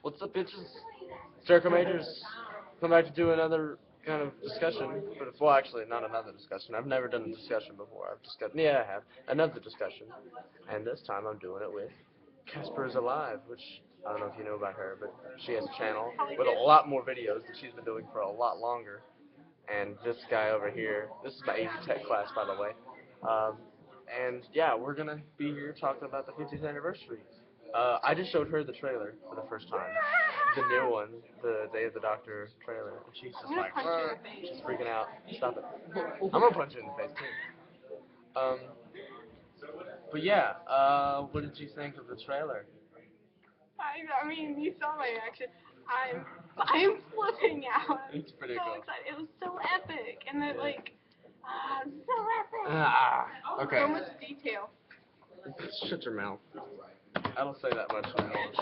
What's up, bitches? Jericho Majors. Come back to do another kind of discussion. Well, actually, not another discussion. I've never done a discussion before. Yeah, I have. Another discussion. And this time I'm doing it with KASPERISALIVE, which I don't know if you know about her, but she has a channel with a lot more videos that she's been doing for a lot longer. And this guy over here, this is my AV Tech class, by the way. And yeah, we're going to be here talking about the 50th anniversary. I just showed her the trailer for the first time. The new one, the Day of the Doctor trailer. And she's just like, she's freaking out. Stop it. I'm going to punch you in the face, too. But yeah, what did you think of the trailer? I mean, you saw my reaction. I'm flipping out. It's pretty so cool. excited. It was so epic, and then so epic. Okay. So much detail. Shut your mouth. I don't say that much anymore.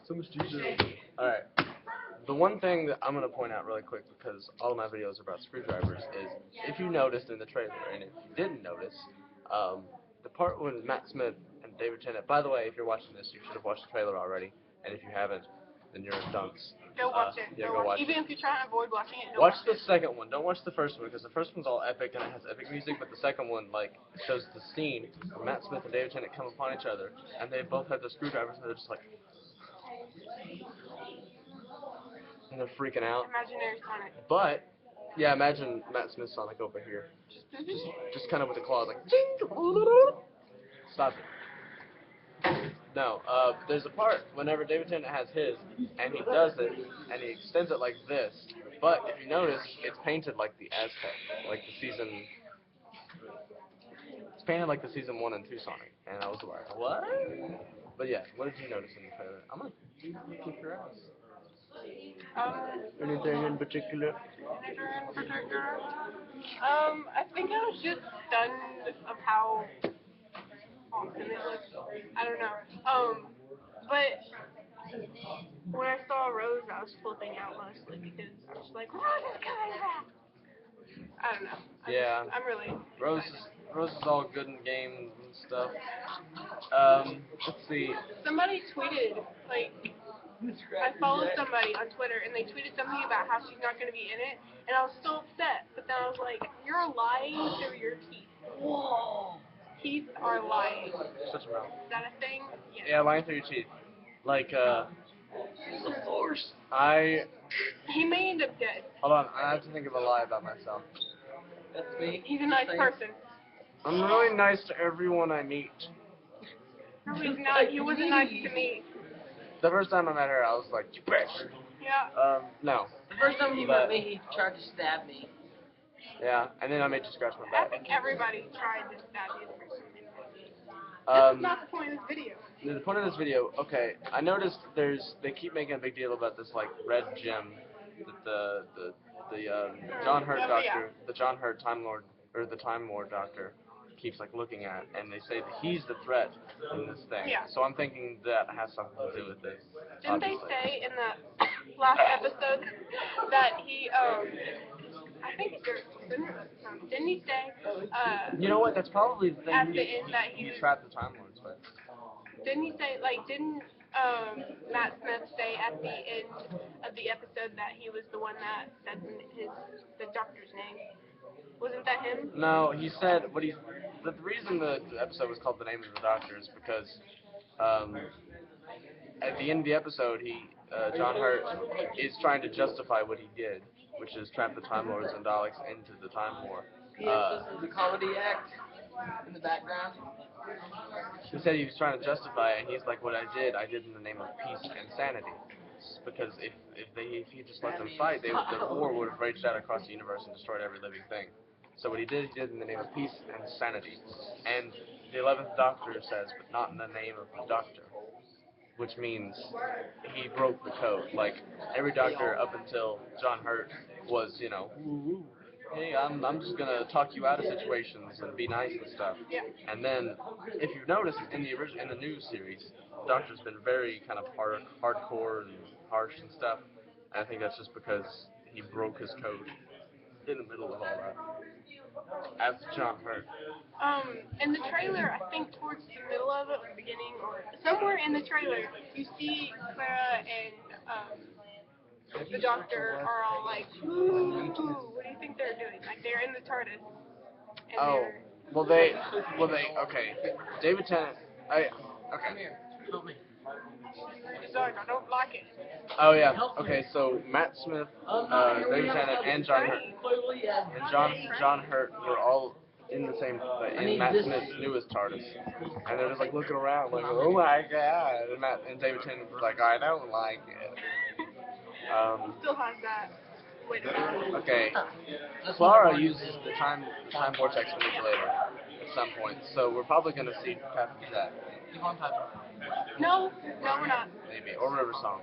So much detail. Alright. The one thing that I'm going to point out really quick, because all of my videos are about screwdrivers, is if you noticed in the trailer, and if you didn't notice, the part when Matt Smith and David Tennant, by the way, if you're watching this, you should have watched the trailer already, and if you haven't, then you're dunce. Go watch it. Yeah, go watch Even it. if you're trying to avoid watching it, watch the second one. Don't watch the first one, because the first one's all epic and it has epic music, but the second one, like, shows the scene where Matt Smith and David Tennant come upon each other, and they both have the screwdrivers, and they're just like, and they're freaking out. Imaginary Sonic. But yeah, imagine Matt Smith Sonic over here, just kind of with the claws like. Stop it. No, there's a part whenever David Tennant has his, and he does it, and he extends it like this. But if you notice, it's painted like the Aztec, like the season. It's painted like the season 1 and 2 Sonic, and I was like, what? But yeah, what did you notice in the trailer? I'm gonna kick your ass. Anything in particular? I think I was just stunned of how awesome it looks. I don't know. But when I saw Rose, I was flipping out mostly because I was like, Rose is coming back. I don't know. I'm really excited. Rose is all good in games and stuff. Let's see. Somebody tweeted, like, I followed somebody on Twitter, and they tweeted something about how she's not going to be in it, and I was so upset. But then I was like, you're lying through your teeth. Whoa. Teeth are lying. Shut your mouth. Is that a thing? Yeah, lying through your teeth. Like, the Force. He may end up dead. Hold on, I have to think of a lie about myself. That's me. He's a nice person. I'm really nice to everyone I meet. No, he's not. He wasn't nice to me. The first time I met her, I was like, you bitch. Yeah. No. The first time he met me, he tried to stab me. Yeah, and then I made you scratch my I back. think everybody tried to stab you the first time. This is not the point of this video. The point of this video, okay, I noticed they keep making a big deal about this, like, red gem that the John Hurt doctor, the John Hurt Time Lord, or the Time Lord doctor, keeps, like, looking at, and they say that he's the threat in this thing. Yeah. So I'm thinking that has something to do with this. Didn't they say in the last episode that he, I think didn't he say, you know what, that's probably the thing at the end that he trapped the Time Lords with. Didn't he say, like, didn't Matt Smith say at the end of the episode that he was the one that said the doctor's name? Wasn't that him? No, he said the reason the episode was called The Name of the Doctor is because at the end of the episode, John Hurt is trying to justify what he did, which is trap the Time Lords and Daleks into the Time War. This is a comedy act in the background. He said he was trying to justify it, and he's like, what I did in the name of peace and sanity. Because if he just let them fight, the war would have raged out across the universe and destroyed every living thing. So what he did in the name of peace and sanity. And the 11th Doctor says, but not in the name of the Doctor. Which means he broke the code. Like, every Doctor up until John Hurt was, you know, hey, I'm just going to talk you out of situations and be nice and stuff. Yeah. And then, if you've noticed, in the new series, the Doctor's been very kind of hardcore and harsh and stuff. And I think that's just because he broke his code in the middle of all that. as John Hurt. In the trailer, I think towards the middle of it, or the beginning, or somewhere in the trailer, you see Clara and the doctor are all like, "Ooh, what do you think they're doing?" Like they're in the TARDIS. And Oh, okay. David Tennant, okay. he's like, "I don't like it." Oh yeah, okay, so Matt Smith, David Tennant, and John Hurt were all in the same, in Matt Smith's newest TARDIS. And they're just like looking around like, oh my god, and David Tennant was like, I don't like it. Still has that. Wait a minute. Okay, Clara uses the time vortex manipulator at some point, so we're probably going to see Captain Jack. No, we're not. Maybe, or River Song.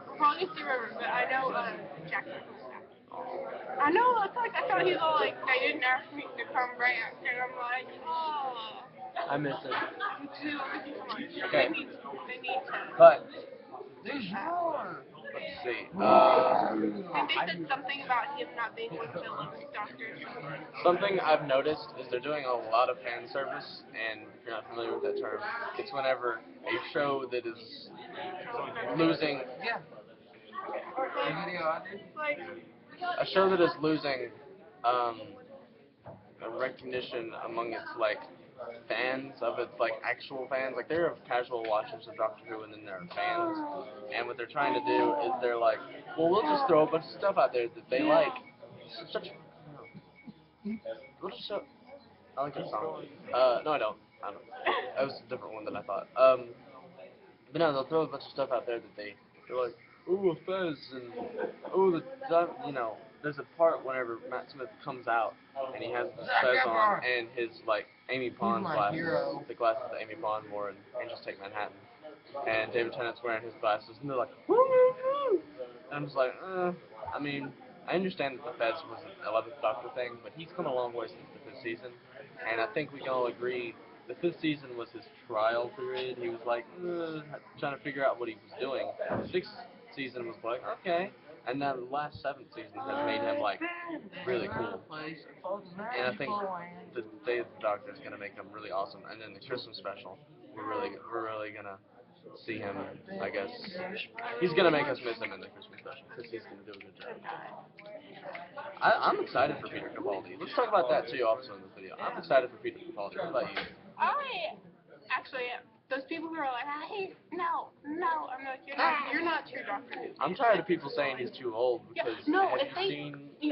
We'll probably see River, but I know Jackson. I know. It's like I thought he was all like, they didn't ask me to come back, and I'm like, oh. I miss it. Me too. Come on. Okay. They need to. But There's more. let's see. I think they said something about him not being one of the lowest doctors. Something I've noticed is they're doing a lot of fan service, and if you're not familiar with that term, it's whenever a show that is losing, Like, a show that is losing a recognition among its like fans of its like actual fans. Like there are casual watchers of Doctor Who, and then there are fans. And what they're trying to do is they're like, well, we'll just throw a bunch of stuff out there that they like. We'll just show. I like that song. No, I don't. That was a different one than I thought. But no, they'll throw a bunch of stuff out there that they're like, ooh, a fez, and ooh, there's a part whenever Matt Smith comes out and he has the fez on and his like Amy Pond glasses, the glasses that Amy Pond wore in Angels Take Manhattan, and David Tennant's wearing his glasses, and they're like, woo, woo, woo. And I'm just like, I mean, I understand that the fez was an 11th Doctor thing, but he's come a long way since the 5th season, and I think we can all agree the 5th season was his trial period. He was like, trying to figure out what he was doing. The 6th season was like, okay. And then the last 7th season has made him like really cool. And I think the Day of the Doctor is gonna make him really awesome. And then the Christmas special, we're really gonna see him. I guess he's gonna make us miss him in the Christmas special because he's gonna do a good job. I'm excited for Peter Capaldi. Let's talk about that too, also in this video. I'm excited for Peter Capaldi. What about you? I actually am. Those people who are like, no, I'm like, you're not true Doctor Who. I'm tired of people saying he's too old because the original classics, series, you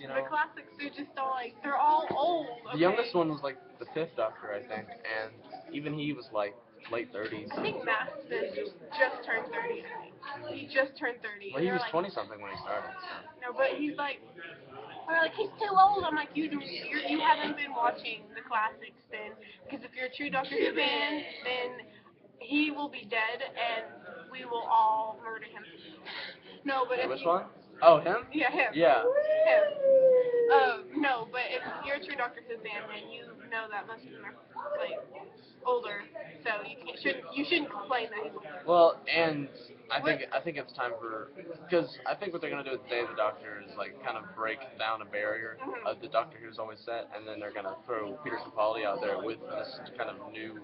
know? the classics, they're just all like, they're all old. Okay? The youngest one was like the 5th Doctor, I think, and even he was like late 30s. I think Matt Smith just turned 30, I think. He just turned 30. Well, he was 20-something when he started. No, but he's like, we're like, he's too old. I'm like, you haven't been watching the classics then, because if you're a true Doctor Who fan, then he will be dead and we will all murder him. No, but Which one? Oh, him? Yeah, him. Yeah. Him. No, but if you're a true Doctor Who fan, then you know that most of them are like older, so you shouldn't complain that he's older. Well, and I think it's time for, because I think what they're gonna do with the Day of the Doctor is like kind of break down a barrier of the Doctor Who's always set, and then they're gonna throw Peter Capaldi out there with this kind of new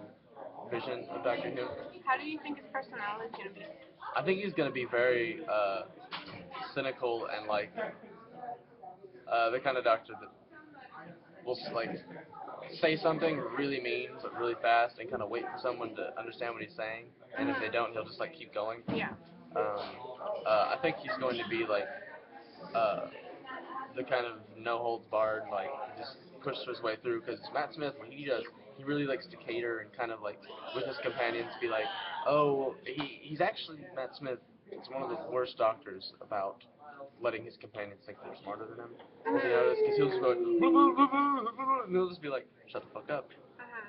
vision of Doctor Who. How do you think his personality is gonna be? I think he's gonna be very cynical and like the kind of Doctor that will like say something really mean but really fast and kind of wait for someone to understand what he's saying, and if they don't, he'll just like keep going. Yeah. I think he's going to be like the kind of no holds barred, like just pushes his way through, because Matt Smith, what he does, he really likes to cater and kind of like with his companions be like, oh, he's actually, Matt Smith is one of the worst doctors about letting his companions think they're smarter than him. You know, because he'll just go, and they'll just be like, shut the fuck up.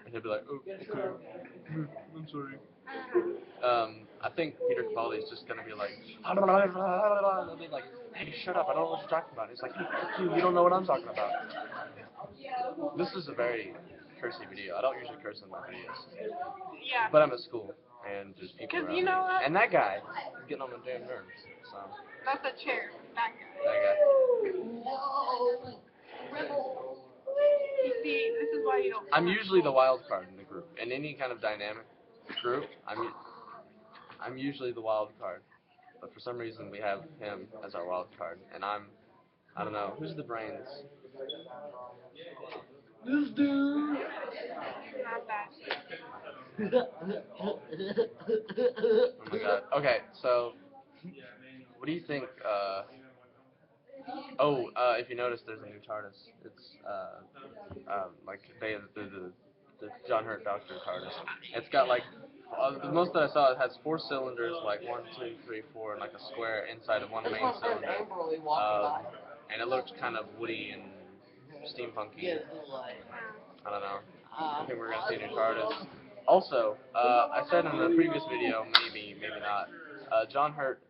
And he'll be like, oh, okay, I'm sorry. I think Peter Capaldi is just going to be like, and they'll be like, hey, shut up, I don't know what you're talking about. It's like, hey, fuck you, you don't know what I'm talking about. This is a very cursey video. I don't usually curse in my videos. Yeah. But I'm at school, and there's people around you know what? And that guy is getting on my damn nerves, so. That's a chair. That guy. That guy. You see, this is why you don't. I'm usually the wild card in the group. In any kind of dynamic group, I'm usually the wild card. But for some reason, we have him as our wild card, and I don't know, who's the brains? This dude. Not that. Oh my god. Okay, so what do you think? If you notice, there's a new TARDIS. It's like the John Hurt Doctor TARDIS. It's got like the most that I saw. It has 4 cylinders, like 1, 2, 3, 4, and like a square inside of one That's main my friend cylinder. Amberly walking by. And it looked kind of woody and steampunky. Yeah, like, I don't know. I think we're gonna see a new TARDIS. Also, I said in a previous video, maybe not. John Hurt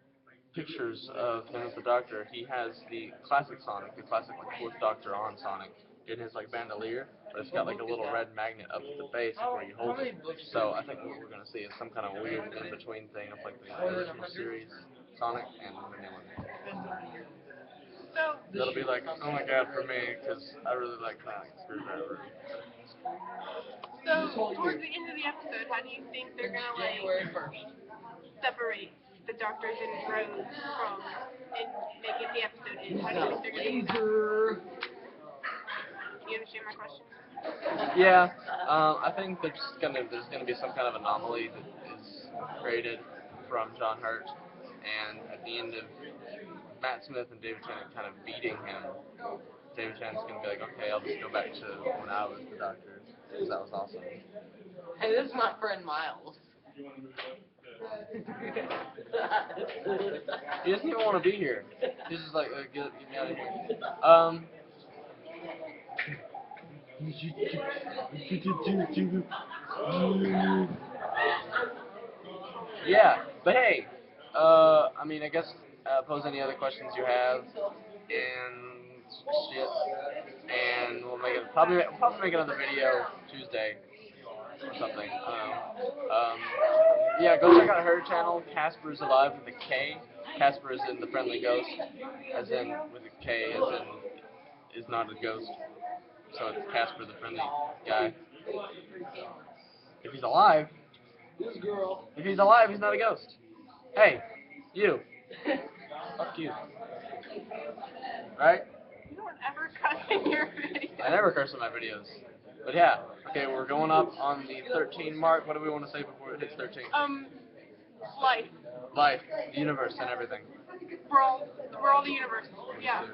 pictures of him as the Doctor. He has the classic Sonic, the classic like 4th Doctor on Sonic, in his like bandolier, but it's got like a little red magnet up at the base of where you hold it. So I think what we're gonna see is some kind of weird in between thing of like the original series Sonic and the new one. So, That'll be like, oh my god, for me, because I really like classic Screwdriver. towards the end of the episode, how do you think they're gonna like January 1st. separate the Doctors and Rose from and make it the episode end? How do you think they're gonna do that? You understand my question? Yeah, I think there's gonna be some kind of anomaly that is created from John Hurt, and at the end of Matt Smith and David Tennant kind of beating him, David Tennant's gonna be like, okay, I'll just go back to when I was the Doctor, because that was awesome. Hey, this is my friend Miles. He doesn't even want to be here. He's just like, get me out of here. Yeah, but hey, I mean, I guess pose any other questions you have, and shit, and we'll probably make another video Tuesday or something. I don't know. Yeah, go check out her channel, KASPERISALIVE with a K. Casper is in the friendly ghost, as in with a K, as in is not a ghost. So it's Casper the friendly guy. If he's alive. This girl. If he's alive, he's not a ghost. Hey, you. Fuck you. Right? You don't ever cuss in your video. I never curse in my videos. But yeah, okay, we're going up on the 13 mark. What do we want to say before it hits 13? Life. Life, the universe, and everything. We're all the universe. Yeah.